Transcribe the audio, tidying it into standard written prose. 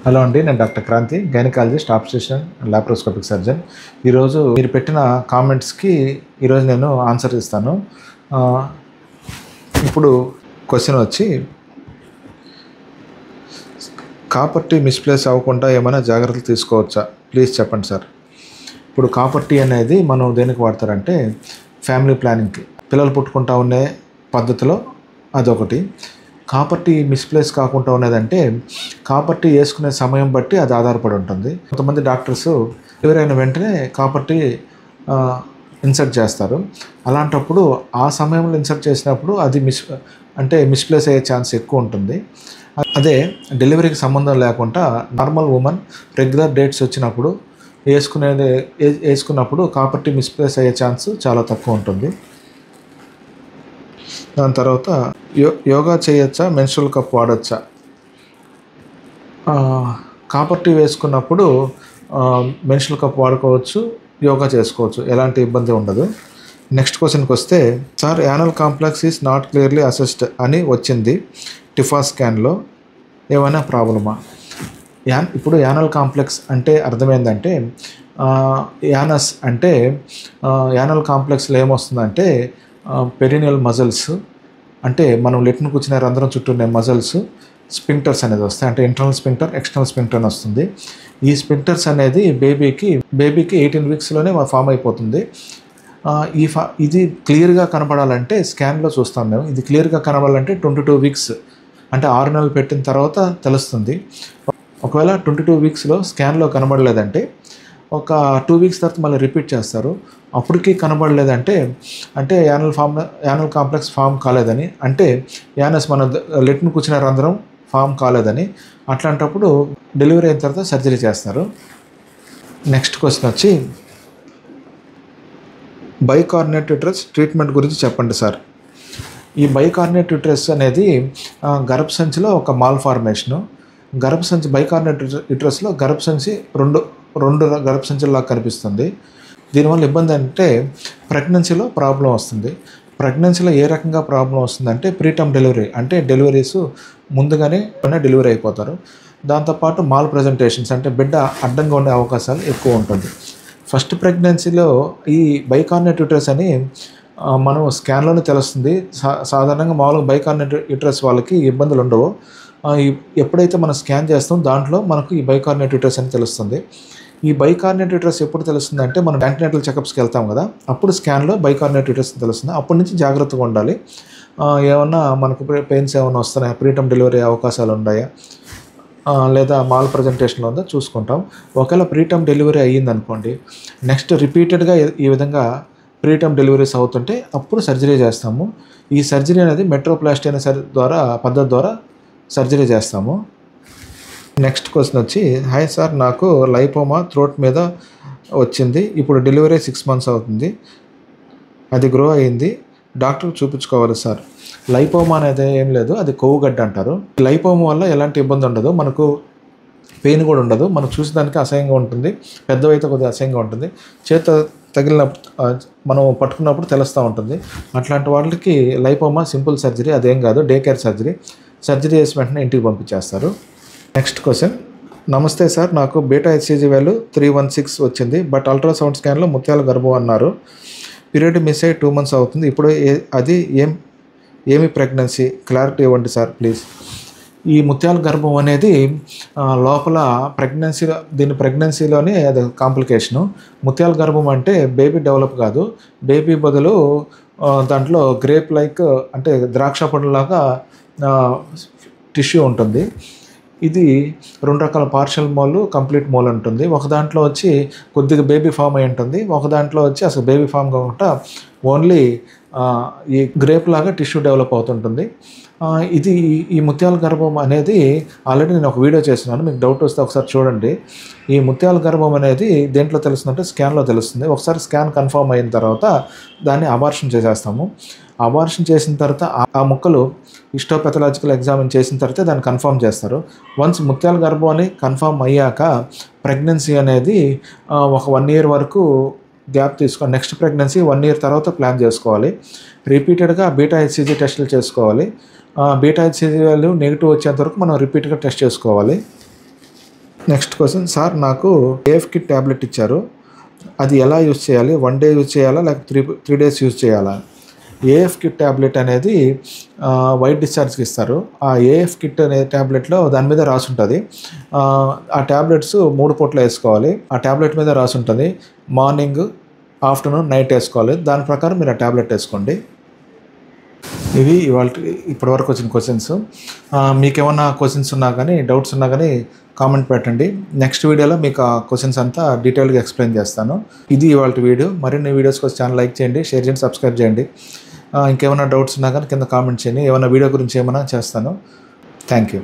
Hello అండి, నేను doctor Kranthi, gynaecologist, obstetrician, laparoscopic surgeon. ఈరోజు మీరు పెట్టిన కామెంట్స్కి ఈరోజు నేను ఆన్సర్ ఇస్తాను. ఇప్పుడు క్వశ్చన్ వచ్చి, కాపర్ టీ మిస్ప్లేస్ అవ్వకుండా ఏమైనా జాగ్రత్తలు తీసుకోవచ్చా? ప్లీజ్ చెప్పండి సార్. ఇప్పుడు కాపర్ టీ అనేది మనం దేనికి వాడతారంటే ఫ్యామిలీ ప్లానింగ్కి, పిల్లలు పుట్టుకుంటా ఉండే పద్ధతిలో అదొకటి. కాపర్ టీ మిస్ప్లేస్ కాకుండా ఉన్నదంటే కాపర్ టీ వేసుకునే సమయం బట్టి అది ఆధారపడి ఉంటుంది. కొంతమంది డాక్టర్స్ ఎవరైనా వెంటనే కాపర్ టీ ఇన్సర్ట్ చేస్తారు. అలాంటప్పుడు ఆ సమయంలో ఇన్సర్ట్ చేసినప్పుడు అది మిస్ప్లేస్ అయ్యే ఛాన్స్ ఎక్కువ ఉంటుంది. అదే డెలివరీకి సంబంధం లేకుండా నార్మల్ ఉమెన్ రెగ్యులర్ డేట్స్ వచ్చినప్పుడు వేసుకున్నప్పుడు కాపర్ టీ మిస్ప్లేస్ అయ్యే ఛాన్స్ చాలా తక్కువ ఉంటుంది. దాని తర్వాత యోగా చేయొచ్చా, మెన్స్ట్రువల్ కప్ వాడచ్చా? కాపర్ టీ వేసుకున్నప్పుడు మెన్స్ట్రువల్ కప్ వాడుకోవచ్చు, యోగా చేసుకోవచ్చు, ఎలాంటి ఇబ్బంది ఉండదు. నెక్స్ట్ క్వశ్చన్కి వస్తే, sir anal complex is not clearly assessed అని వచ్చింది టిఫా స్కాన్లో, ఏమైనా ప్రాబ్లమా? ఇప్పుడు యానల్ కాంప్లెక్స్ అంటే అర్థమైందంటే యానస్ అంటే యానల్ కాంప్లెక్స్లో ఏమొస్తుందంటే పెరినియల్ మజిల్స్, అంటే మనం లెట్ను కూర్చునే రంధ్రం చుట్టూ ఉండే మజిల్స్ స్పింక్టర్స్ అనేది వస్తాయి. అంటే ఇంటర్నల్ స్పింక్టర్, ఎక్స్టర్నల్ స్పింక్టర్ అని వస్తుంది. ఈ స్పింక్టర్స్ అనేది బేబీకి 18 వీక్స్లోనే ఫామ్ అయిపోతుంది. ఇది క్లియర్గా కనపడాలంటే స్కాన్లో చూస్తాం మేము. ఇది క్లియర్గా కనపడాలంటే 22 వీక్స్, అంటే 6 నెలలు పెట్టిన తర్వాత తెలుస్తుంది. ఒకవేళ 22 వీక్స్లో స్కాన్లో కనబడలేదంటే ఒక 2 వీక్స్ తర్వాత మళ్ళీ రిపీట్ చేస్తారు. అప్పటికి కనబడలేదంటే అంటే యానల్ కాంప్లెక్స్ ఫామ్ కాలేదని, అంటే యానస్ మన లెట్ను కూర్చునే రంధ్రం ఫామ్ కాలేదని. అట్లాంటప్పుడు డెలివరీ అయిన తర్వాత సర్జరీ చేస్తారు. నెక్స్ట్ క్వశ్చన్ వచ్చి, బైకార్నేట్ యూట్రస్ ట్రీట్మెంట్ గురించి చెప్పండి సార్. ఈ బైకార్నేట్ యూట్రస్ అనేది గర్భసంచిలో ఒక మాల్ ఫార్మేషను. బైకార్నేట్ యూట్రస్లో గర్భసంచి రెండు గర్భసంచుల్లా కనిపిస్తుంది. దీనివల్ల ఇబ్బంది అంటే ప్రెగ్నెన్సీలో ప్రాబ్లం వస్తుంది. ప్రెగ్నెన్సీలో ఏ రకంగా ప్రాబ్లం వస్తుందంటే ప్రీటర్మ్ డెలివరీ, అంటే డెలివరీస్ ముందుగానే డెలివరీ అయిపోతారు. దాంతోపాటు మాల్ ప్రజెంటేషన్స్, అంటే బిడ్డ అడ్డంగా ఉండే అవకాశాలు ఎక్కువ ఉంటుంది. ఫస్ట్ ప్రెగ్నెన్సీలో ఈ బైకార్నేట్ యూట్రస్ అని మనం స్కాన్లోనే తెలుస్తుంది. సాధారణంగా మామూలుగా బైకార్నేట్ యూట్రస్ వాళ్ళకి ఇబ్బందులు ఉండవు. ఎప్పుడైతే మనం స్కాన్ చేస్తాం దాంట్లో మనకు ఈ బైకార్నేట్ యూట్రస్ అని తెలుస్తుంది. ఈ బైకార్నేట్ యూట్రస్ ఎప్పుడు తెలుస్తుంది అంటే మనం యాంటీనేటల్ చెకప్స్కి వెళ్తాం కదా, అప్పుడు స్కాన్లో బైకార్నేట్ యూట్రస్ తెలుస్తుంది. అప్పటి నుంచి జాగ్రత్తగా ఉండాలి. ఏమన్నా మనకు పెయిన్స్ ఏమైనా వస్తున్నాయా, ప్రీటర్మ్ డెలివరీ అవకాశాలు ఉన్నాయా, లేదా మాల్ ప్రజెంటేషన్లో ఉందా చూసుకుంటాం. ఒకవేళ ప్రీటర్మ్ డెలివరీ అయ్యిందనుకోండి, నెక్స్ట్ రిపీటెడ్గా ఈ విధంగా ప్రీటర్మ్ డెలివరీస్ అవుతుంటే అప్పుడు సర్జరీ చేస్తాము. ఈ సర్జరీ అనేది మెట్రోప్లాస్టీ అనే పద్ధతి ద్వారా సర్జరీ చేస్తాము. నెక్స్ట్ క్వశ్చన్ వచ్చి, హాయ్ సార్, నాకు లైపోమా థ్రోట్ మీద వచ్చింది. ఇప్పుడు డెలివరీ 6 months అవుతుంది. అది గ్రో అయ్యింది. డాక్టర్ చూపించుకోవాలి సార్. లైపోమా అనేది ఏం లేదు, అది కొవ్వుగడ్డ అంటారు. లైపోమా వల్ల ఎలాంటి ఇబ్బంది ఉండదు, మనకు పెయిన్ కూడా ఉండదు, మనకు చూసేదానికి అసహ్యంగా ఉంటుంది, పెద్దవైతే కొద్దిగా అసహ్యంగా ఉంటుంది, చేత తగిలిన మనం పట్టుకున్నప్పుడు తెలుస్తూ ఉంటుంది. అట్లాంటి వాళ్ళకి లైపోమా సింపుల్ సర్జరీ, అదేం కాదు, డే కేర్ సర్జరీ చేసి వెంటనే ఇంటికి పంపించేస్తారు. నెక్స్ట్ క్వశ్చన్, నమస్తే సార్, నాకు బీటా హెచ్సిజీ వాల్యూ 316 వచ్చింది, బట్ అల్ట్రాసౌండ్ స్కాన్లో ముత్యాల గర్భం అన్నారు. పీరియడ్ మిస్ అయ్యి 2 months అవుతుంది. ఇప్పుడు అది ఏమి ప్రెగ్నెన్సీ, క్లారిటీ ఇవ్వండి సార్ ప్లీజ్. ఈ ముత్యాల గర్భం అనేది లోపల ప్రెగ్నెన్సీలోనే అది కాంప్లికేషను. ముత్యాల గర్భం అంటే బేబీ డెవలప్ కాదు, బేబీ బదులు దాంట్లో గ్రేప్ లైక్, అంటే ద్రాక్ష పండులాగా టిష్యూ ఉంటుంది. ఇది 2 రకాల పార్షియల్ మోల్, కంప్లీట్ మోల్ ఉంటుంది. ఒక దాంట్లో వచ్చి కొద్దిగా బేబీ ఫామ్ అయి ఉంటుంది, ఒక దాంట్లో వచ్చి అసలు బేబీ ఫామ్ కాకుండా ఓన్లీ ఈ గ్రేప్ లాగా టిష్యూ డెవలప్ అవుతుంటుంది. ఈ ముత్యాల గర్భం అనేది ఆల్రెడీ నేను ఒక వీడియో చేస్తున్నాను, మీకు డౌట్ వస్తే ఒకసారి చూడండి. ఈ ముత్యాల గర్భం అనేది దేంట్లో తెలుస్తుందంటే స్కాన్లో తెలుస్తుంది. ఒకసారి స్కాన్ కన్ఫర్మ్ అయిన తర్వాత దాన్ని అబార్షన్ చేసేస్తాము. అబార్షన్ చేసిన తర్వాత ఆ ముక్కలు హిస్టోపెథలాజికల్ ఎగ్జామిన్ చేసిన తర్వాత దాన్ని కన్ఫర్మ్ చేస్తారు. వన్స్ ముత్యాల గర్భం అని కన్ఫర్మ్ అయ్యాక ప్రెగ్నెన్సీ అనేది ఒక 1 year వరకు గ్యాప్ తీసుకొని నెక్స్ట్ ప్రెగ్నెన్సీ 1 year తర్వాత ప్లాన్ చేసుకోవాలి. రిపీటెడ్గా బీటా హెచ్సిజీ టెస్టులు చేసుకోవాలి. బీటా హెచ్సిజీ వాల్యూ నెగిటివ్ వచ్చేంత వరకు మనం రిపీట్గా టెస్ట్ చేసుకోవాలి. నెక్స్ట్ క్వశ్చన్, సార్ నాకు ఏఎఫ్ కిట్ ట్యాబ్లెట్ ఇచ్చారు, అది ఎలా యూజ్ చేయాలి? 1 డే యూజ్ చేయాలా లేక 3 days యూజ్ చేయాలా? ఏఎఫ్ కిట్ ట్యాబ్లెట్ అనేది వైట్ డిశ్చార్జ్కి ఇస్తారు. ఆ ఏఎఫ్ కిట్ అనే ట్యాబ్లెట్లో దాని మీద రాసి ఉంటుంది. ఆ ట్యాబ్లెట్స్ 3 పూట్ల వేసుకోవాలి. ఆ ట్యాబ్లెట్ మీద రాసి ఉంటుంది మార్నింగ్, ఆఫ్టర్నూన్, నైట్ వేసుకోవాలి. దాని ప్రకారం మీరు ఆ ట్యాబ్లెట్ వేసుకోండి. ఇవి ఇప్పటివరకు వచ్చిన క్వశ్చన్స్. మీకు ఏమన్నా క్వశ్చన్స్ ఉన్నా కానీ, డౌట్స్ ఉన్నా కానీ కామెంట్ పెట్టండి. నెక్స్ట్ వీడియోలో మీకు ఆ క్వశ్చన్స్ అంతా డీటెయిల్గా ఎక్స్ప్లెయిన్ చేస్తాను. ఇది ఇవాళ వీడియో. మరిన్ని వీడియోస్ కోసం ఛానల్ లైక్ చేయండి, షేర్ చేయండి, సబ్స్క్రైబ్ చేయండి. ఇంకేమైనా డౌట్స్ ఉన్నా కానీ కింద కామెంట్ చేయండి. ఏమైనా వీడియో గురించి ఏమైనా చేస్తాను. Thank you.